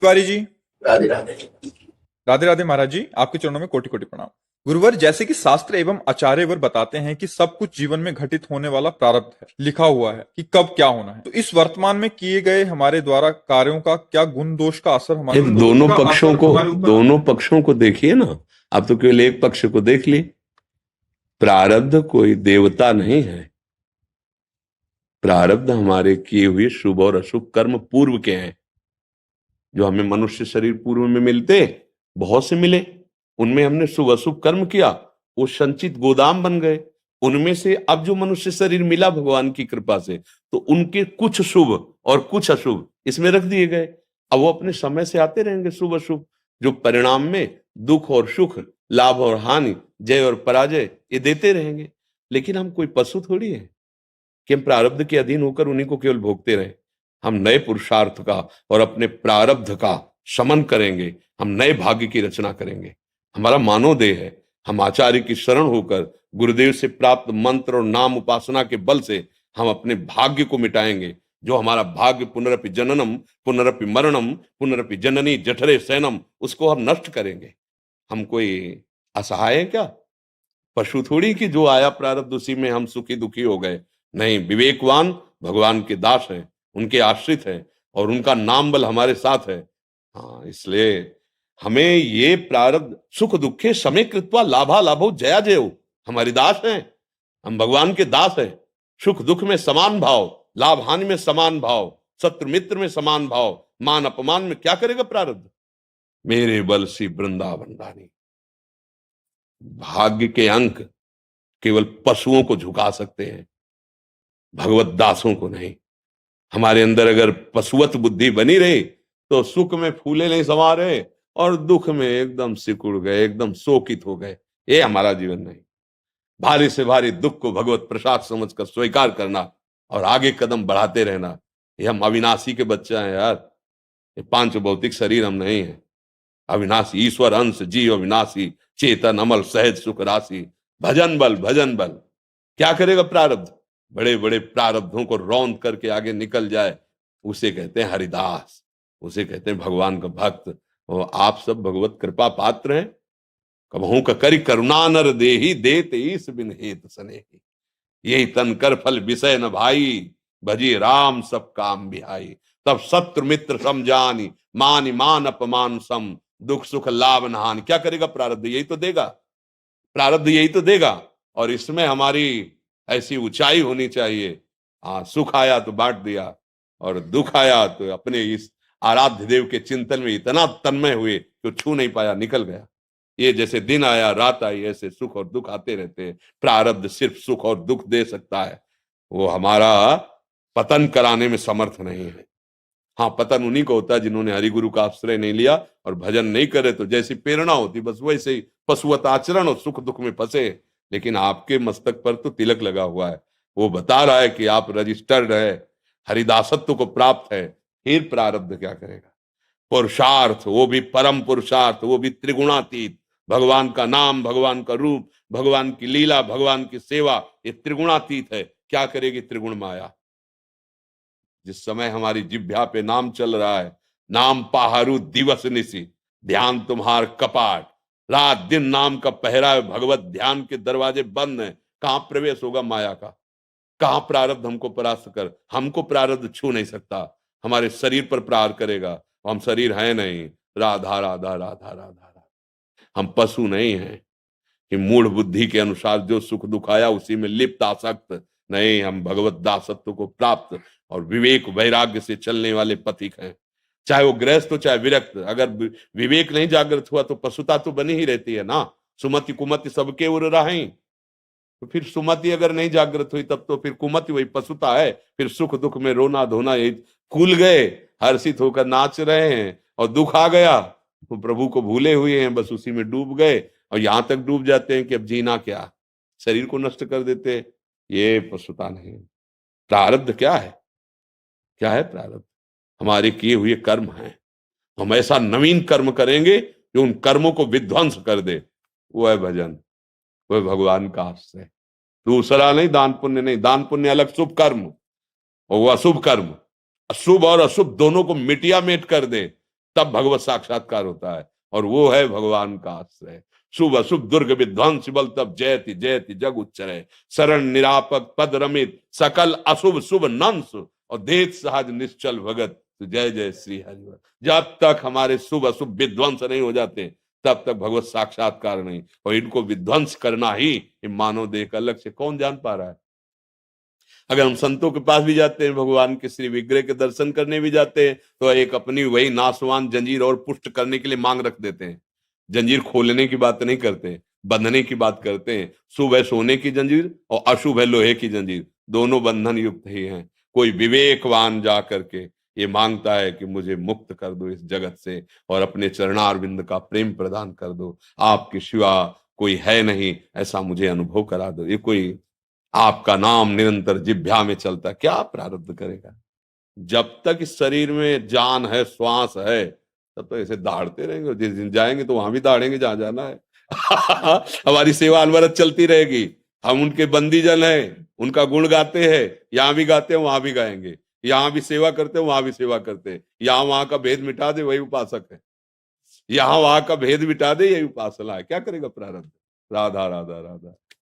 तिवारी जी। राधे राधे। राधे राधे महाराज जी, आपके चरणों में कोटि कोटि प्रणाम। गुरुवर, जैसे कि शास्त्र एवं आचार्यवर बताते हैं कि सब कुछ जीवन में घटित होने वाला प्रारब्ध है, लिखा हुआ है कि कब क्या होना है। तो इस वर्तमान में किए गए हमारे द्वारा कार्यों का क्या गुण दोष का असर हमारे दोनों पक्षों को देखिए ना। आप तो केवल एक पक्ष को देख लिए। प्रारब्ध कोई देवता नहीं है। प्रारब्ध हमारे किए हुए शुभ और अशुभ कर्म पूर्व के हैं, जो हमें मनुष्य शरीर पूर्व में मिलते बहुत से मिले। उनमें हमने शुभ अशुभ कर्म किया, वो संचित गोदाम बन गए। उनमें से अब जो मनुष्य शरीर मिला भगवान की कृपा से, तो उनके कुछ शुभ और कुछ अशुभ इसमें रख दिए गए। अब वो अपने समय से आते रहेंगे शुभ अशुभ, जो परिणाम में दुख और सुख, लाभ और हानि, जय और पराजय ये देते रहेंगे। लेकिन हम कोई पशु थोड़ी है कि हम प्रारब्ध के अधीन होकर उन्हीं को केवल भोगते रहे। हम नए पुरुषार्थ का और अपने प्रारब्ध का शमन करेंगे। हम नए भाग्य की रचना करेंगे। हमारा मानवदेह है। हम आचार्य की शरण होकर गुरुदेव से प्राप्त मंत्र और नाम उपासना के बल से हम अपने भाग्य को मिटाएंगे। जो हमारा भाग्य पुनरपि जननम पुनरपि मरणम पुनरपि जननी जठरे सैनम, उसको हम नष्ट करेंगे। हम कोई असहाय है क्या? पशु थोड़ी कि जो आया प्रारब्ध उसी में हम सुखी दुखी हो गए। नहीं, विवेकवान भगवान के दास हैं, उनके आश्रित हैं और उनका नाम बल हमारे साथ है। हाँ, इसलिए हमें ये प्रारब्ध सुख दुखे समय कृत्वा लाभा लाभो जया जयो, हमारी दास हैं। हम भगवान के दास हैं। सुख दुख में समान भाव, लाभ हानि में समान भाव, शत्रु मित्र में समान भाव, मान अपमान में क्या करेगा प्रारब्ध? मेरे बल से वृंदावन रानी। भाग्य के अंक केवल पशुओं को झुका सकते हैं, भगवत दासों को नहीं। हमारे अंदर अगर पशुवत बुद्धि बनी रही तो सुख में फूले नहीं समा रहे और दुख में एकदम सिकुड़ गए, एकदम शोकित हो गए। ये हमारा जीवन नहीं। भारी से भारी दुख को भगवत प्रसाद समझकर स्वीकार करना और आगे कदम बढ़ाते रहना। ये हम अविनाशी के बच्चे हैं यार। ये पांच भौतिक शरीर हम नहीं है। अविनाशी ईश्वर अंश जीव अविनाशी, चेतन अमल सहज सुख राशि। भजन बल भजन बल। क्या करेगा प्रारब्ध? बड़े बड़े प्रारब्धों को रौंद करके आगे निकल जाए, उसे कहते हैं हरिदास, उसे कहते हैं भगवान का भक्त। और आप सब भगवत कृपा पात्र हैं। कबहू का करी करुणा नर देही देत ईस बिन हेत सनेही। यही तन कर फल विषय न भाई, भजी राम सब काम बिहाई। तब शत्रु मित्र समझानी, मान मान अपमान सम, दुख सुख लाभ न हानि। क्या करेगा प्रारब्ध? यही तो देगा। प्रारब्ध यही तो देगा। और इसमें हमारी ऐसी ऊंचाई होनी चाहिए। हाँ, सुख आया तो बांट दिया और दुख आया तो अपने इस आराध्य देव के चिंतन में इतना तन्मय हुए कि छू नहीं पाया, निकल गया। ये जैसे दिन आया रात आई, ऐसे सुख और दुख आते रहते हैं। प्रारब्ध सिर्फ सुख और दुख दे सकता है, वो हमारा पतन कराने में समर्थ नहीं है। हाँ, पतन उन्हीं को होता है जिन्होंने हरिगुरु का आश्रय नहीं लिया और भजन नहीं करे। तो जैसी प्रेरणा होती बस वैसे ही पशुवत आचरण और सुख दुख में फंसे। लेकिन आपके मस्तक पर तो तिलक लगा हुआ है, वो बता रहा है कि आप रजिस्टर्ड है, हरिदासत्व को प्राप्त है। फिर प्रारब्ध क्या करेगा? पुरुषार्थ, वो भी परम पुरुषार्थ, वो भी त्रिगुणातीत। भगवान का नाम, भगवान का रूप, भगवान की लीला, भगवान की सेवा, ये त्रिगुणातीत है। क्या करेगी त्रिगुण माया? जिस समय हमारी जिह्वा पे नाम चल रहा है, नाम पाहारू दिवस निशी, ध्यान तुम्हार कपाट। रात दिन नाम का पहरा है, भगवत ध्यान के दरवाजे बंद हैं। कहां प्रवेश होगा माया का? कहां प्रारब्ध हमको परास्त कर? हमको प्रारब्ध छू नहीं सकता। हमारे शरीर पर प्रहार करेगा। हम शरीर है नहीं। राधा राधा राधा राधा राधा। हम पशु नहीं हैं कि मूढ़ बुद्धि के अनुसार जो सुख दुख आया उसी में लिप्त आसक्त। नहीं, हम भगवत दासत्व को प्राप्त और विवेक वैराग्य से चलने वाले पथिक हैं। चाहे वो गृहस्थ हो चाहे विरक्त। अगर विवेक नहीं जागृत हुआ तो पशुता तो बनी ही रहती है ना। सुमति कुमति सबके उर राहीं। तो फिर सुमति अगर नहीं जागृत हुई तब तो फिर कुमति वही पशुता है। फिर सुख दुख में रोना धोना, ये फूल गए, हर्षित होकर नाच रहे हैं, और दुख आ गया तो प्रभु को भूले हुए हैं, बस उसी में डूब गए। और यहां तक डूब जाते हैं कि अब जीना क्या, शरीर को नष्ट कर देते हैं। ये पशुता नहीं। प्रारब्ध क्या है? क्या है प्रारब्ध? हमारे किए हुए कर्म हैं। हम ऐसा नवीन कर्म करेंगे जो उन कर्मों को विध्वंस कर दे। वो है भजन, वो है भगवान का आश्रय। दूसरा नहीं, दान पुण्य नहीं। दान पुण्य अलग, शुभ कर्म और वो अशुभ कर्म। अशुभ और अशुभ दोनों को मिटिया मेट कर दे। तब भगवत साक्षात्कार होता है, और वो है भगवान का आश्रय। शुभ अशुभ दुर्ग विध्वंस बल तब जयति जयति जग उच्चरय, शरण निरापक पद रमित सकल अशुभ शुभ नंस, और देत सहज निश्चल भगत तो जय जय श्री हरि। जब तक हमारे शुभ अशुभ विध्वंस नहीं हो जाते तब तक भगवत साक्षात्कार नहीं, और इनको विध्वंस करना ही मानव देह का लक्ष्य कौन जान पा रहा है। अगर हम संतों के पास भी जाते हैं, भगवान के श्री विग्रह के दर्शन करने भी जाते हैं, तो एक अपनी वही नाशवान जंजीर और पुष्ट करने के लिए मांग रख देते हैं। जंजीर खोलने की बात नहीं करते, बंधने की बात करते हैं। शुभ है सोने की जंजीर और अशुभ है लोहे की जंजीर, दोनों बंधन युक्त ही हैं। कोई विवेकवान जा करके ये मांगता है कि मुझे मुक्त कर दो इस जगत से और अपने चरणारविंद का प्रेम प्रदान कर दो, आपके सिवा कोई है नहीं ऐसा मुझे अनुभव करा दो। ये कोई आपका नाम निरंतर जिह्वा में चलता, क्या प्रारब्ध करेगा। जब तक इस शरीर में जान है, श्वास है, तब तो ऐसे दहाड़ते रहेंगे, और जिस दिन जाएंगे तो वहां भी दहाड़ेंगे जहां जाना है। हमारी सेवा अनवरत चलती रहेगी। हम उनके बंदी जन हैं, उनका गुण गाते हैं, यहां भी गाते हैं वहां भी गाएंगे, यहां भी सेवा करते हैं वहां भी सेवा करते हैं। यहां वहां का भेद मिटा दे वही उपासक है, यहां वहां का भेद मिटा दे यही उपासना है। क्या करेगा प्रारब्ध। राधा राधा राधा।